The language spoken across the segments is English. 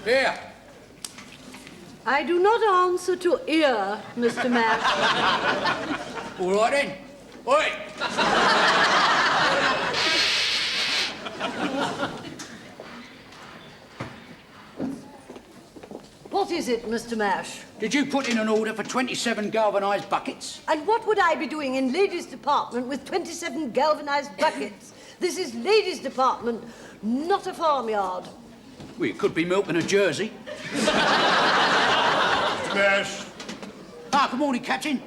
Here. I do not answer to ear, Mr. Mash. All right, then. Oi! What is it, Mr. Mash? Did you put in an order for 27 galvanised buckets? And what would I be doing in ladies' department with 27 galvanised buckets? This is ladies' department, not a farmyard. Well, it could be milking a Jersey. Mash, Good morning, Captain.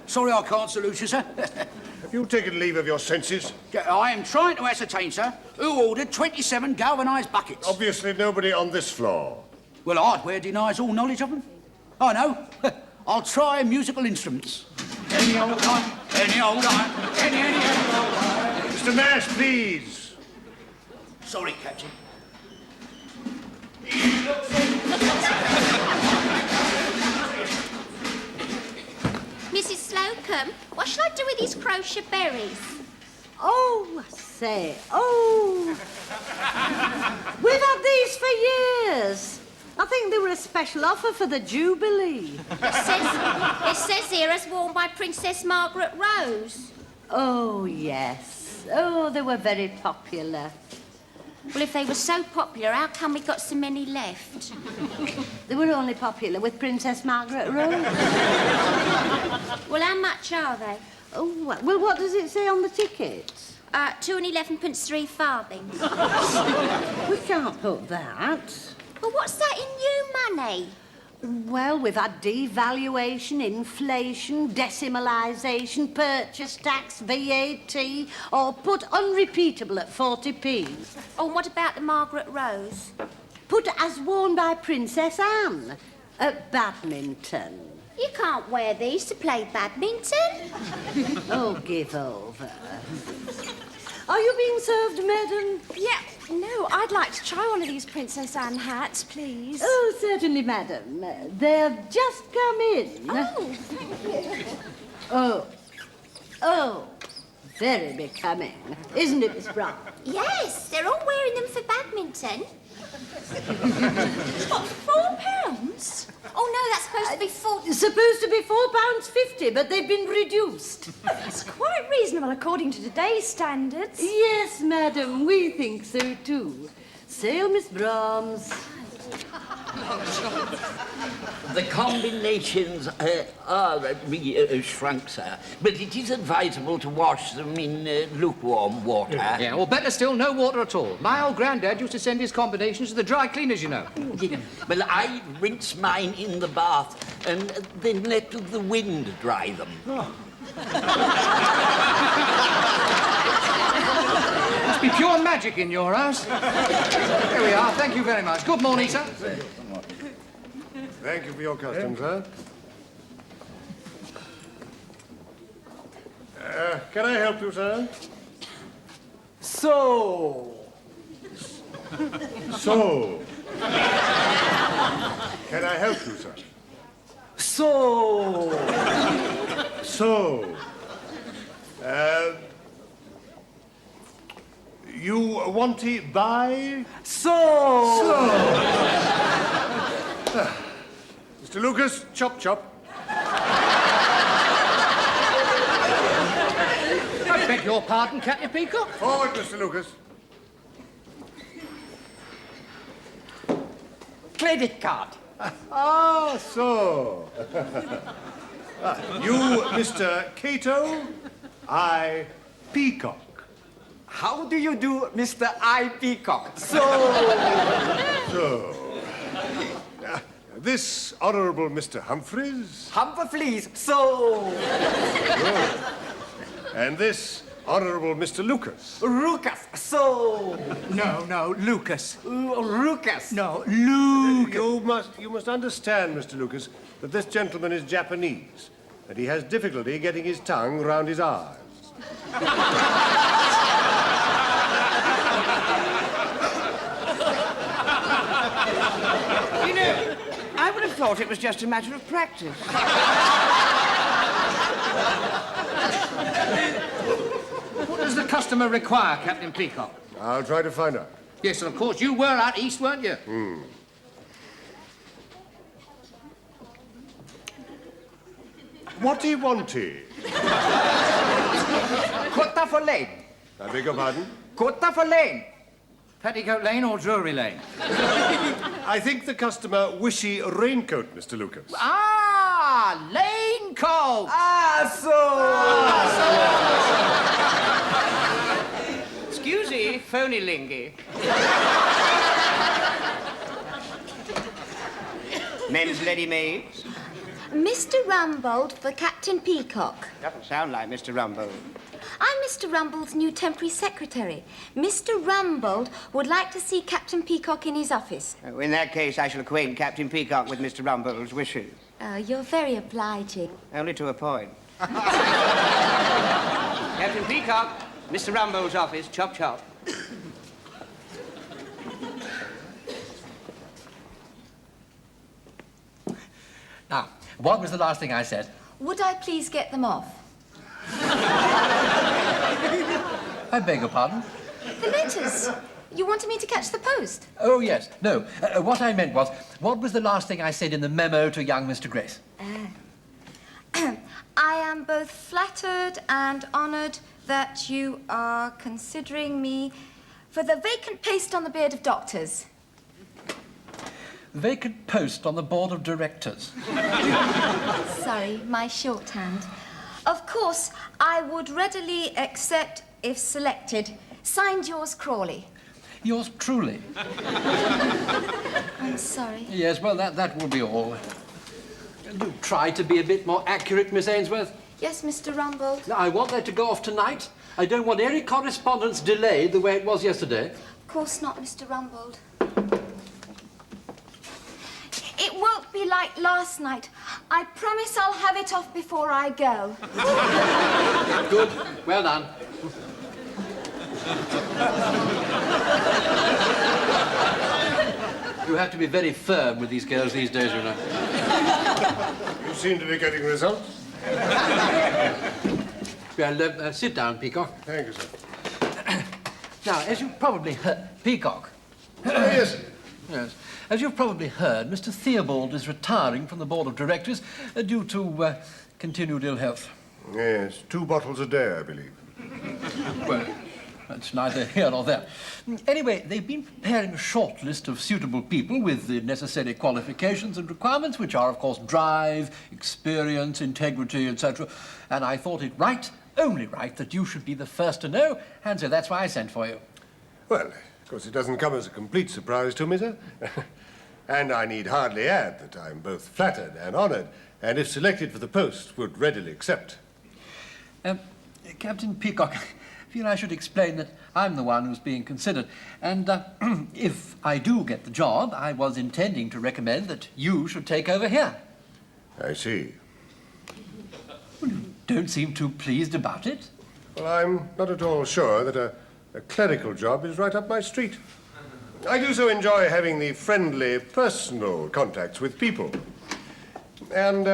Sorry I can't salute you, sir. have you taken leave of your senses? I am trying to ascertain, sir, who ordered 27 galvanised buckets. Obviously nobody on this floor. Well, hardware denies all knowledge of them. I know. I'll try musical instruments. Any old time, any old time, any old time. Mr. Mash, please. Sorry, Captain. Mrs. Slocombe, what shall I do with these crochet berries? Oh, say, oh. We've had these for years. I think they were a special offer for the Jubilee. It says here as worn by Princess Margaret Rose. Oh, yes. Oh, they were very popular. Well, if they were so popular, how come we got so many left? They were only popular with Princess Margaret Rose. Well, how much are they? Oh, well, what does it say on the ticket? 2 and 11pence 3 farthings. We can't put that. Well, what's that in new money? Well, we've had devaluation, inflation, decimalisation, purchase tax, VAT, or put unrepeatable at 40p. Oh, and what about the Margaret Rose? Put as worn by Princess Anne at badminton. You can't wear these to play badminton. Oh, give over. Are you being served, madam? Yeah, no, I'd like to try one of these Princess Anne hats, please. Oh, certainly, madam. They've just come in. Oh, thank you. Oh, very becoming. Isn't it, Miss Brown? Yes, they're all wearing them for badminton. What, £4? Oh, no, that's supposed to be It's supposed to be £4.50, but they've been reduced. That's quite reasonable according to today's standards. Yes, madam, we think so too. Sail, Miss Brahms. The combinations are shrunk, sir, but it is advisable to wash them in lukewarm water. Yeah, or better still, no water at all. My old granddad used to send his combinations to the dry cleaners, you know. Well, I rinse mine in the bath and then let the wind dry them. Must be pure magic in your house. Here we are, thank you very much. Good morning, sir. Thank you for your custom, sir. Can I help you, sir? So. Can I help you, sir? So. You want to buy? Mr. Lucas, chop, chop. I beg your pardon, Captain Peacock. Forward, Mr. Lucas. Credit card. Ah, so. You, Mr. Cato, I, Peacock. How do you do, Mr. I. Peacock? This Honourable Mr. Humphries. Humphries, And this Honourable Mr. Lucas. Lucas, No, Lucas. Lucas. No, Luke. You must understand, Mr. Lucas, that this gentleman is Japanese, and he has difficulty getting his tongue round his R's. You know, I would have thought it was just a matter of practice. What does the customer require, Captain Peacock? I'll try to find out. Yes, and of course you were out east, weren't you? What do you want here? Quota for lane. I beg your pardon? Quota for lane. Petticoat Lane or Drury Lane? I think the customer wishy raincoat, Mr. Lucas. Ah, Lane Coat! Excusey, phony lingy. Men's ready-mades. Mr. Rumbold for Captain Peacock. Doesn't sound like Mr. Rumbold. I'm Mr. Rumbold's new temporary secretary. Mr. Rumbold would like to see Captain Peacock in his office. Oh, in that case, I shall acquaint Captain Peacock with Mr. Rumbold's wishes. Oh, you're very obliging. Only to a point. Captain Peacock, Mr. Rumbold's office, chop chop. Now, what was the last thing I said? Would I please get them off? I beg your pardon? The letters. You wanted me to catch the post? Oh, yes. No. What I meant was, what was the last thing I said in the memo to young Mr. Grace? I am both flattered and honoured that you are considering me for the vacant post on the board of doctors. Vacant post on the board of directors. Sorry, my shorthand. Of course, I would readily accept if selected. Signed, yours, Crawley. Yours truly. I'm sorry. Yes, well, that will be all. Do try to be a bit more accurate, Miss Ainsworth. Yes, Mr. Rumbold. Now, I want that to go off tonight. I don't want any correspondence delayed the way it was yesterday. Of course not, Mr. Rumbold. It won't be like last night. I promise I'll have it off before I go. Good. Well done. You have to be very firm with these girls these days, you know. You seem to be getting results. Well, sit down, Peacock. Thank you, sir. Now, as you've probably heard... Peacock. Oh, yes. Yes. As you've probably heard, Mr. Theobald is retiring from the board of directors due to continued ill health. Yes, 2 bottles a day, I believe. Well, that's neither here nor there. Anyway, they've been preparing a short list of suitable people with the necessary qualifications and requirements, which are, of course, drive, experience, integrity, etc. And I thought it right, only right, that you should be the first to know, and so that's why I sent for you. Well, of course, it doesn't come as a complete surprise to me, sir. And I need hardly add that I'm both flattered and honoured, and if selected for the post, would readily accept. Captain Peacock, I feel I should explain that I'm the one who's being considered. And if I do get the job, I was intending to recommend that you should take over here. I see. Well, you don't seem too pleased about it. Well, I'm not at all sure that a clerical job is right up my street. I do so enjoy having the friendly, personal contacts with people. And,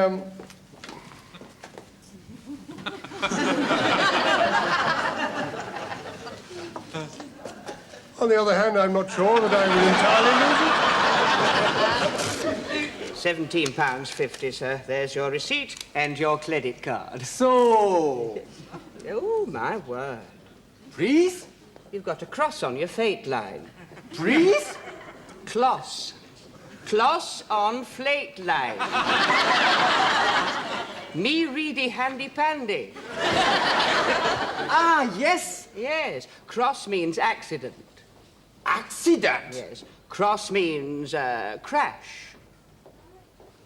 on the other hand, I'm not sure that I will entirely lose it. £17.50, sir. There's your receipt and your credit card. So, Oh, my word. please, You've got a cross on your fate line. please. Kloss. Kloss on flate line. Me ready handy pandy. Ah, yes. Yes. Cross means accident. Accident. Yes. Cross means crash.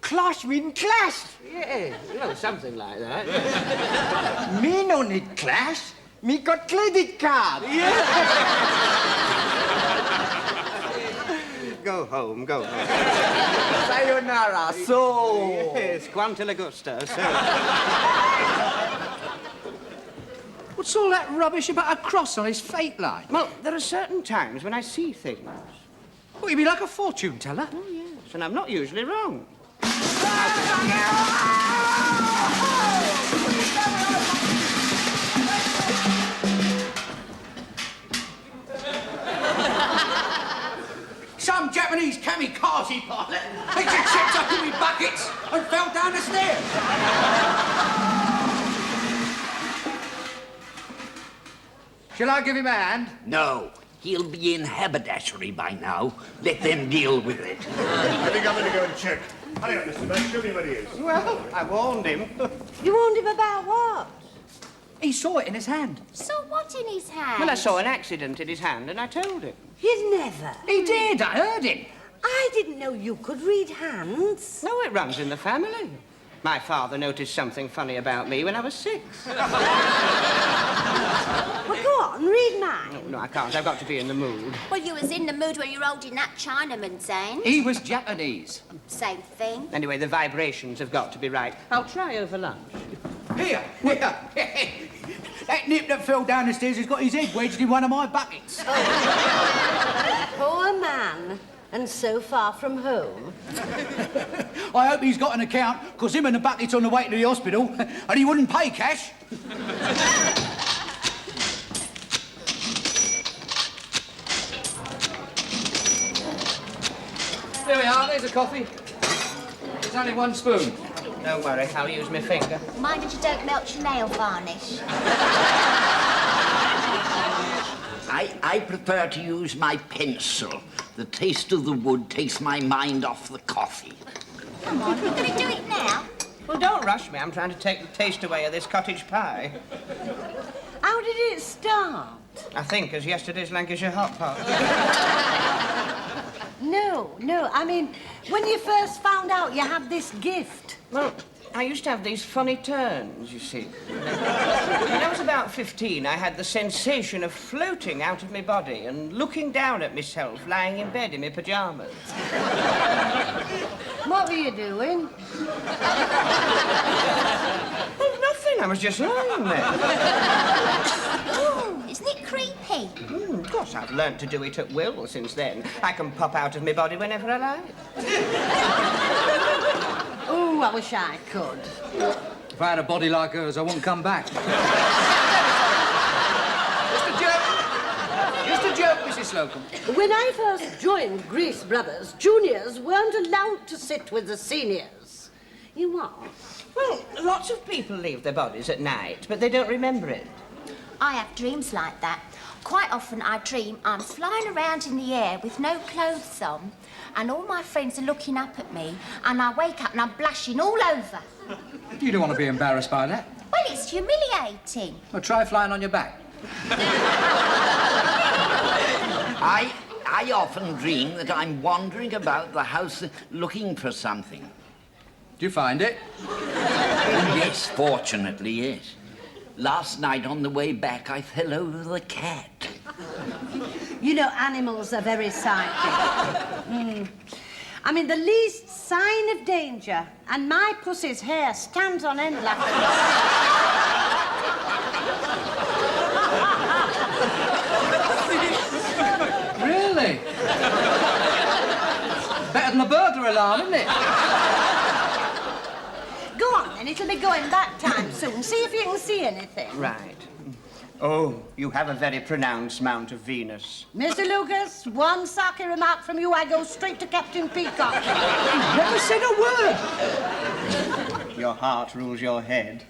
Clash mean clash. Yeah, well, something like that. Me no need clash. Me got credit card. Go home, go home. Sayonara. So. Yes, quanta lagusta, so. What's all that rubbish about a cross on his fate line? Well, there are certain times when I see things. What, you be like a fortune teller? Oh, yes, and I'm not usually wrong. Some Japanese kamikaze pilot. He just checked up in me buckets and fell down the stairs. Shall I give him a hand? No, he'll be in haberdashery by now. Let them deal with it. I think I'm going to go and check. Hurry up, Mr. Man. Show me what he is. Well, I warned him. You warned him about what? He saw it in his hand. So what in his hand? Well, I saw an accident in his hand and I told him. You'd never. He did, I heard him. I didn't know you could read hands. No, it runs in the family. My father noticed something funny about me when I was 6. Well, go on, read mine. No, I can't. I've got to be in the mood. Well, you was in the mood when you're holding that Chinaman's hand. He was Japanese. Same thing. Anyway, the vibrations have got to be right. I'll try over lunch. Here. That nip that fell down the stairs has got his head wedged in one of my buckets. Poor man. And so far from home. I hope he's got an account, because him and the bucket's on the way to the hospital, and he wouldn't pay cash. There we are, there's a coffee. There's only 1 spoon. Don't worry, I'll use my finger. Mind that you don't melt your nail varnish. I prefer to use my pencil. The taste of the wood takes my mind off the coffee. Come on, you're going to do it now? Well, don't rush me. I'm trying to take the taste away of this cottage pie. How did it start? I think as yesterday's Lancashire hot pot. No. I mean, when you first found out you had this gift. Well, I used to have these funny turns, you see. When I was about 15, I had the sensation of floating out of my body and looking down at myself lying in bed in my pyjamas. What were you doing? Well, nothing. I was just lying there. Ooh, isn't it creepy? Of course, I've learnt to do it at will since then. I can pop out of my body whenever I like. Oh, I wish I could. If I had a body like hers, I wouldn't come back. Just a joke, Mrs. Slocombe. When I first joined Grease Brothers, juniors weren't allowed to sit with the seniors. You are? Well, lots of people leave their bodies at night, but they don't remember it. I have dreams like that. Quite often I dream I'm flying around in the air with no clothes on, and all my friends are looking up at me, and I wake up and I'm blushing all over. You don't want to be embarrassed by that. Well, it's humiliating. Well, try flying on your back. I often dream that I'm wandering about the house looking for something. Do you find it? Yes, fortunately, yes. Last night on the way back, I fell over the cat. You know, animals are very psychic. I mean, the least sign of danger, and my pussy's hair stands on end like... Really? Better than a burglar alarm, isn't it? Go on, then. It'll be going back time soon. See if you can see anything. Right. Oh, you have a very pronounced Mount of Venus. Mr. Lucas, one sarky remark from you, I go straight to Captain Peacock. Never said a word. Your heart rules your head.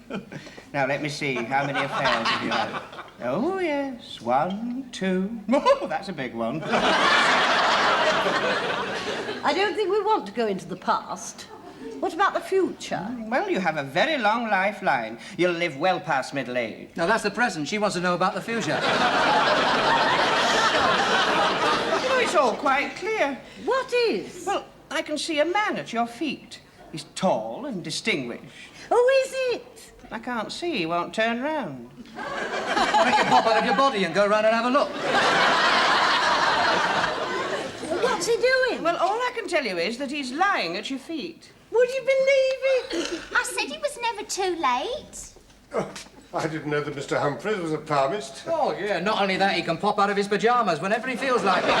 Now, let me see. How many affairs have you had? Oh, yes. 1, 2. Oh, that's a big one. I don't think we want to go into the past. What about the future? Well, you have a very long lifeline. You'll live well past middle age. No, that's the present. She wants to know about the future. Oh, it's all quite clear. What is? Well, I can see a man at your feet. He's tall and distinguished. Who is it? I can't see. He won't turn round. Why don't you pop out of your body and go round and have a look? What's he doing? Well, all I can tell you is that he's lying at your feet. Would you believe it? I said it was never too late. Oh, I didn't know that Mr. Humphries was a palmist. Oh, yeah, not only that, he can pop out of his pyjamas whenever he feels like it.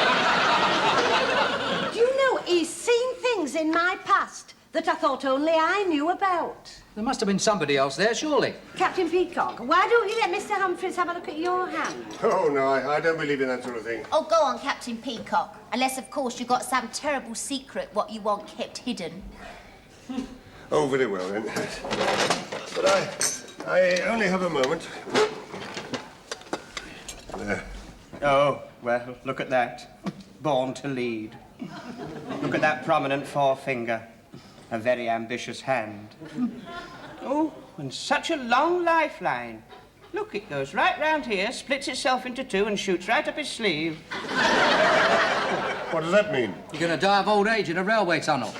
Do you know he's seen things in my past that I thought only I knew about. There must have been somebody else there, surely. Captain Peacock, why don't you let Mr. Humphries have a look at your hand? Oh, no, I don't believe in that sort of thing. Oh, go on, Captain Peacock. Unless, of course, you've got some terrible secret what you want kept hidden. Oh, very well, then. But I only have a moment. There. Oh, well, look at that. Born to lead. Look at that prominent forefinger. A very ambitious hand. Oh, and such a long lifeline. Look, it goes right round here, splits itself into two, and shoots right up his sleeve. What does that mean? You're going to die of old age in a railway tunnel.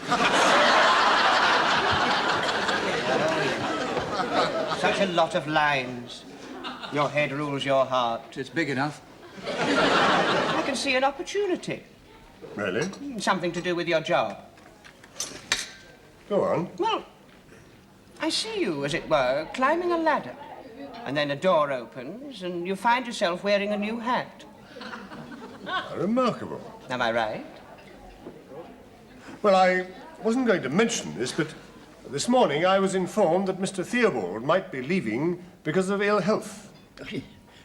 Such a lot of lines. Your head rules your heart. It's big enough. I can see an opportunity. Really? Something to do with your job. Go on. Well, I see you, as it were, climbing a ladder. And then a door opens, and you find yourself wearing a new hat. Remarkable. Am I right? Well, I wasn't going to mention this, but this morning I was informed that Mr. Theobald might be leaving because of ill health.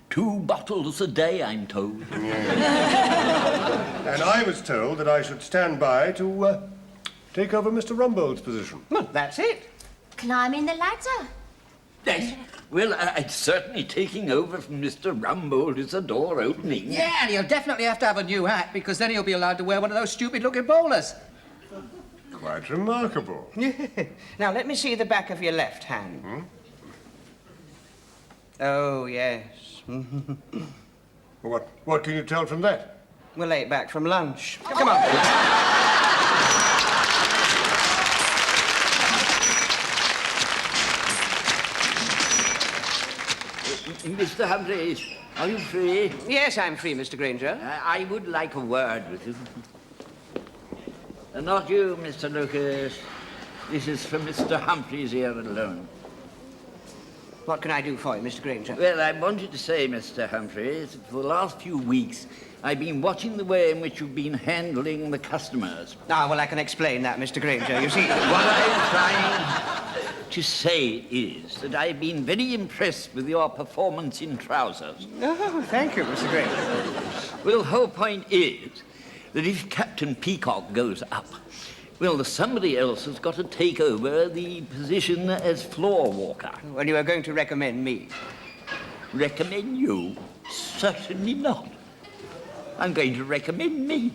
2 bottles a day, I'm told. And I was told that I should stand by to take over Mr. Rumbold's position. Well, that's it. Climbing the ladder. Yes. Well, it's certainly taking over from Mr. Rumbold as the door opening. Yeah, and he'll definitely have to have a new hat, because then he'll be allowed to wear one of those stupid-looking bowlers. Quite remarkable. Now, let me see the back of your left hand. Hmm? Oh, yes. What can you tell from that? We're late back from lunch. Come on. Mr. Humphries, are you free? Yes, I'm free, Mr. Grainger. I would like a word with you. Not you, Mr. Lucas. This is for Mr. Humphries here alone. What can I do for you, Mr. Grainger? Well, I wanted to say, Mr. Humphries, for the last few weeks, I've been watching the way in which you've been handling the customers. Ah, well, I can explain that, Mr. Grainger. You see, what I'm trying to say is that I've been very impressed with your performance in trousers. Oh, thank you, Mr. Grainger. Well, the whole point is that if Captain Peacock goes up, well, somebody else has got to take over the position as floor walker. Well, you are going to recommend me. Recommend you? Certainly not. I'm going to recommend me.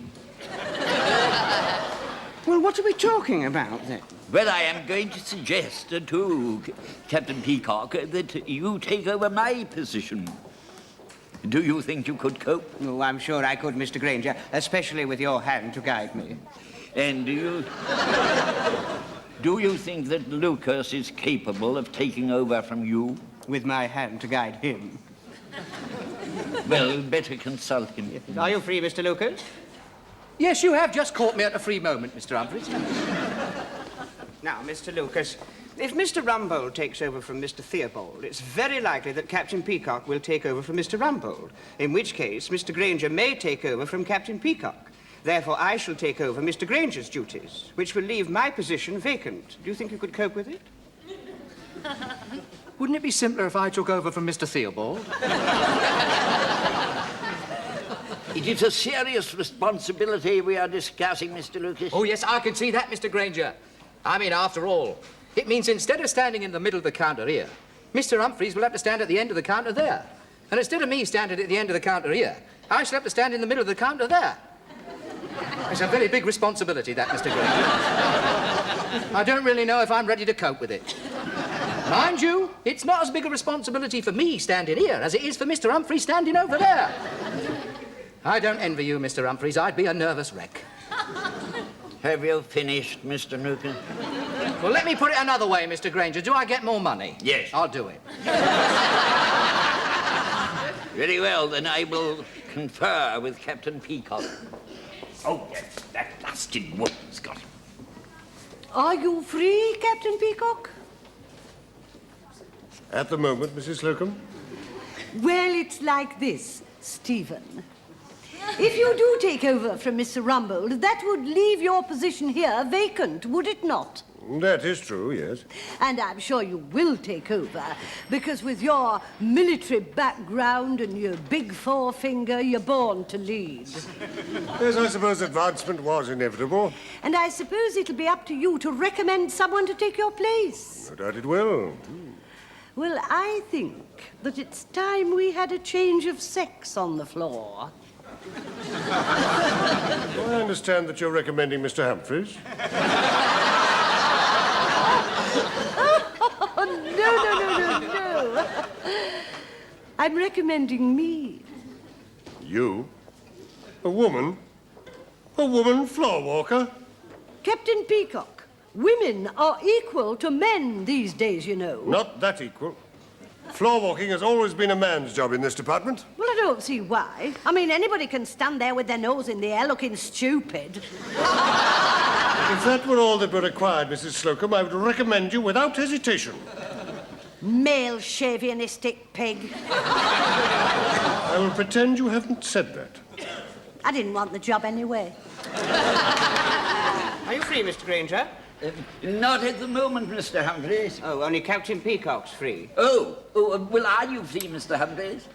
Well, what are we talking about, then? Well, I am going to suggest to Captain Peacock that you take over my position. Do you think you could cope? Oh, I'm sure I could, Mr. Grainger, especially with your hand to guide me. And do you think that Lucas is capable of taking over from you? With my hand to guide him. Well, better consult him. Are you free, Mr. Lucas? Yes, you have just caught me at a free moment, Mr. Humphries. Now, Mr. Lucas, if Mr. Rumbold takes over from Mr. Theobald, it's very likely that Captain Peacock will take over from Mr. Rumbold, in which case Mr. Grainger may take over from Captain Peacock. Therefore, I shall take over Mr. Grainger's duties, which will leave my position vacant. Do you think you could cope with it? Wouldn't it be simpler if I took over from Mr. Theobald? It is a serious responsibility we are discussing, Mr. Lucas. Oh, yes, I can see that, Mr. Grainger. I mean, after all, it means instead of standing in the middle of the counter here, Mr. Humphries will have to stand at the end of the counter there. And instead of me standing at the end of the counter here, I shall have to stand in the middle of the counter there. It's a very big responsibility, that, Mr. Grainger. I don't really know if I'm ready to cope with it. Mind you, it's not as big a responsibility for me standing here as it is for Mr. Humphries standing over there. I don't envy you, Mr. Humphries. I'd be a nervous wreck. Have you finished, Mr. Lucas? Well, let me put it another way, Mr. Grainger. Do I get more money? Yes. I'll do it. Very well, then I will confer with Captain Peacock. Oh, yes, that blasted woman's got him. Are you free, Captain Peacock? At the moment, Mrs. Slocombe. Well, it's like this, Stephen. If you do take over from Mr. Rumbold, that would leave your position here vacant, would it not? That is true, yes. And I'm sure you will take over, because with your military background and your big forefinger, you're born to lead. Yes, I suppose advancement was inevitable. And I suppose it'll be up to you to recommend someone to take your place. No doubt it will. Well, I think that it's time we had a change of sex on the floor. I understand that you're recommending Mr. Humphries. Oh, no. I'm recommending me. You? A woman? A woman floor walker? Captain Peacock, women are equal to men these days, you know. Not that equal. Floor walking has always been a man's job in this department. Well, I don't see why. I mean, anybody can stand there with their nose in the air looking stupid. If that were all that were required, Mrs. Slocombe, I would recommend you without hesitation. Male chauvinistic pig. I will pretend you haven't said that. I didn't want the job anyway. Are you free, Mr. Grainger? Not at the moment, Mr. Humphries. Oh, only Captain Peacock's free. Well, are you free, Mr. Humphries?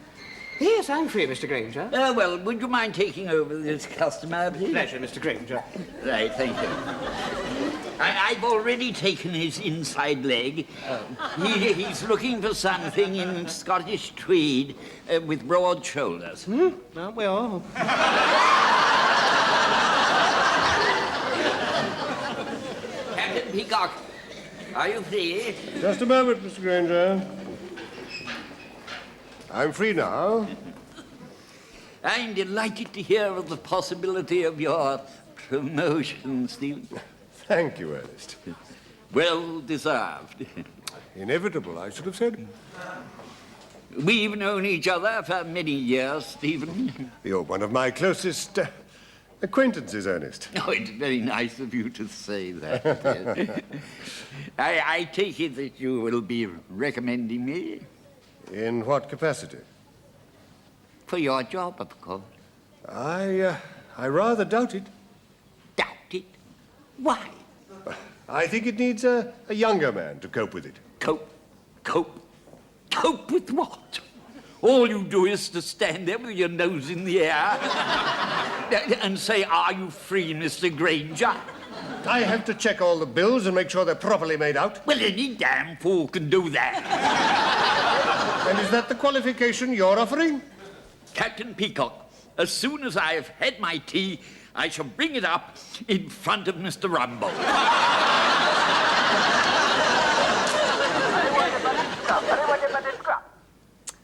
Yes, I'm free, Mr. Grainger. Well, would you mind taking over this customer, please? Pleasure, Mr. Grainger. Right, thank you. I've already taken his inside leg. He's looking for something in Scottish tweed with broad shoulders. Aren't we all? Captain Peacock, are you free? Just a moment, Mr. Grainger. I'm free now. I'm delighted to hear of the possibility of your promotion, Stephen. Thank you, Ernest. Well deserved. Inevitable, I should have said. We've known each other for many years, Stephen. You're one of my closest acquaintances, Ernest. Oh, it's very nice of you to say that. Yes. I take it that you will be recommending me? In what capacity? For your job, of course. I rather doubt it. Doubt it? Why? I think it needs a younger man to cope with it. Cope with what? All you do is to stand there with your nose in the air and say, "Are you free, Mr. Grainger?" I have to check all the bills and make sure they're properly made out. Well, any damn fool can do that. And is that the qualification you're offering? Captain Peacock, as soon as I have had my tea, I shall bring it up in front of Mr. Rumbold.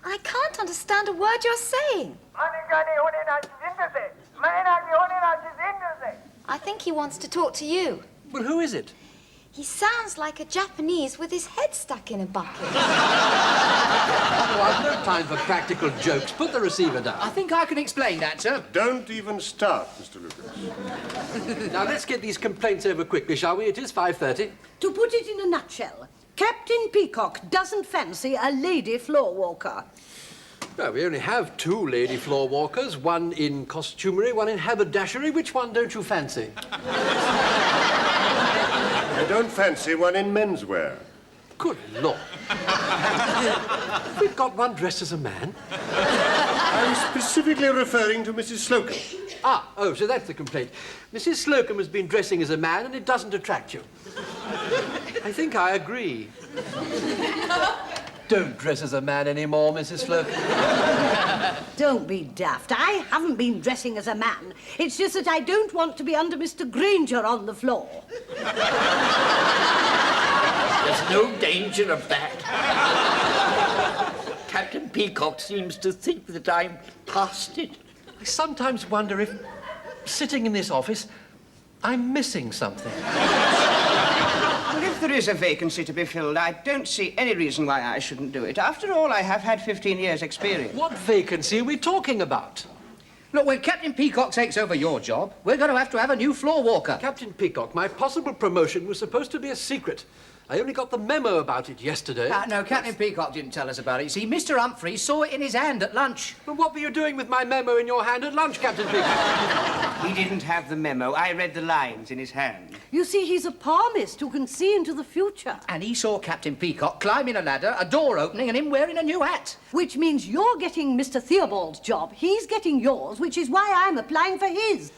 I can't understand a word you're saying. I think he wants to talk to you. Well, who is it? He sounds like a Japanese with his head stuck in a bucket. Oh, I've no time for practical jokes. Put the receiver down. I think I can explain that, sir. Don't even start, Mr. Lucas. Now, let's get these complaints over quickly, shall we? It is 5:30. To put it in a nutshell, Captain Peacock doesn't fancy a lady floor walker. Well, we only have 2 lady floor walkers, one in costumery, one in haberdashery. Which one don't you fancy? I don't fancy one in menswear. Good Lord. We've got one dressed as a man. I was specifically referring to Mrs. Slocombe. So that's the complaint. Mrs. Slocombe has been dressing as a man and it doesn't attract you. I think I agree. Don't dress as a man anymore, Mrs. Slocombe. Don't be daft. I haven't been dressing as a man. It's just that I don't want to be under Mr. Grainger on the floor. There's no danger of that. Captain Peacock seems to think that I'm past it. I sometimes wonder if, sitting in this office, I'm missing something. Well, if there is a vacancy to be filled, I don't see any reason why I shouldn't do it. After all, I have had 15 years' experience. What vacancy are we talking about? Look, when Captain Peacock takes over your job, we're going to have a new floor walker. Captain Peacock, my possible promotion was supposed to be a secret. I only got the memo about it yesterday. No, Captain Peacock didn't tell us about it. You see, Mr. Humphries saw it in his hand at lunch. Well, what were you doing with my memo in your hand at lunch, Captain Peacock? He didn't have the memo. I read the lines in his hand. You see, he's a palmist who can see into the future. And he saw Captain Peacock climbing a ladder, a door opening, and him wearing a new hat. Which means you're getting Mr. Theobald's job. He's getting yours, which is why I'm applying for his.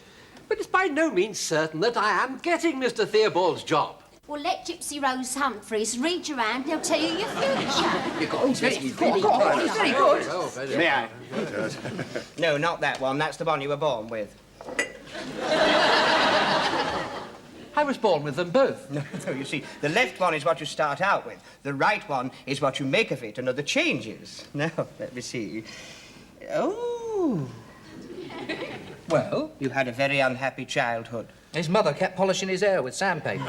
But it's by no means certain that I am getting Mr. Theobald's job. Well, let Gypsy Rose Humphries read you round and he'll tell you your future. He's very good. May I? No, not that one. That's the one you were born with. I was born with them both. No, you see, the left one is what you start out with. The right one is what you make of it and other changes. Now, let me see. Oh. Well? You had a very unhappy childhood. His mother kept polishing his hair with sandpaper.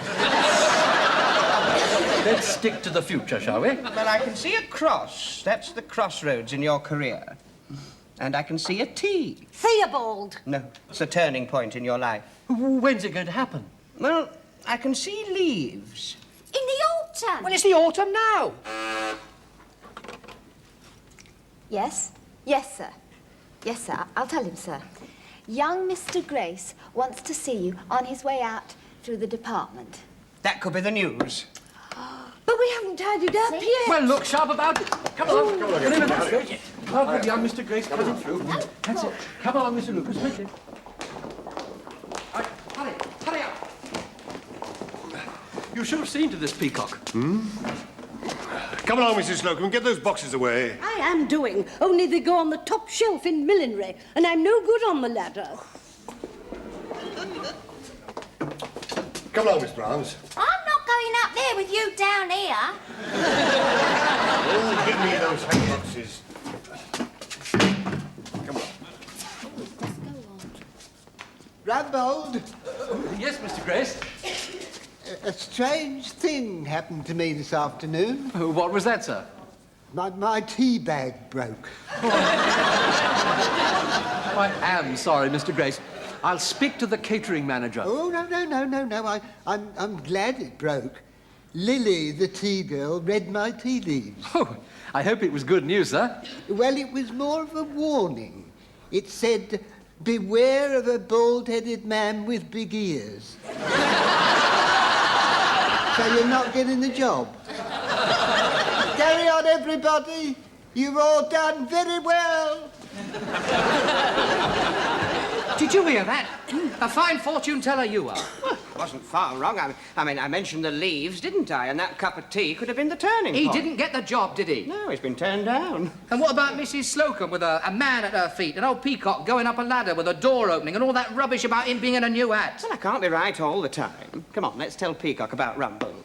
Let's stick to the future, shall we? Well, I can see a cross. That's the crossroads in your career. And I can see a T. Theobald! No, it's a turning point in your life. When's it going to happen? Well, I can see leaves. In the autumn. Well, it's the autumn now. Yes? Yes, sir. Yes, sir. I'll tell him, sir. Young Mr. Grace wants to see you on his way out through the department. That could be the news. But we haven't tidied up yet. Well, look sharp about it. Come on. Come on, young Mr. Grace coming through. That's it. Come on, Mr. Lucas, quickly. Hurry up. You should have seen to this, Peacock. Come along, Mrs. Slocombe, get those boxes away. I am doing, only they go on the top shelf in millinery, and I'm no good on the ladder. Come along, Miss Browns. I'm not going up there with you down here. Oh, give me those hang boxes. Come on. Rumbold, Yes, Mr. Grace? a strange thing happened to me this afternoon. What was that, sir? My tea bag broke. I am sorry, Mr. Grace. I'll speak to the catering manager. Oh, no. I'm glad it broke. Lily, the tea girl, read my tea leaves. Oh, I hope it was good news, sir. Well, it was more of a warning. It said, beware of a bald-headed man with big ears. So you're not getting the job. Carry on, everybody. You've all done very well. Did you hear that? A fine fortune teller you are. Wasn't far wrong. I mean, I mentioned the leaves, didn't I? And that cup of tea could have been the turning He point. didn't get the job, did he? No, he's been turned down. And what about Mrs. Slocombe with a man at her feet, an old Peacock going up a ladder with a door opening and all that rubbish about him being in a new hat? Well, I can't be right all the time. Come on, let's tell Peacock about Rumbold.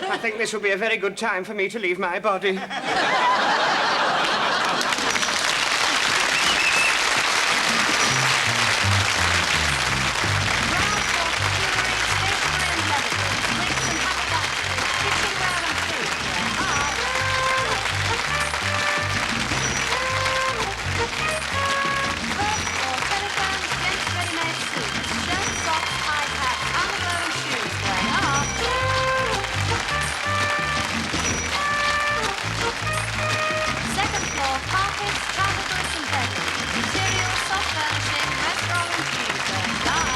I think this will be a very good time for me to leave my body. Second floor, carpets, travel goods and bedding. Materials, soft furnishing, restaurant and food. Down.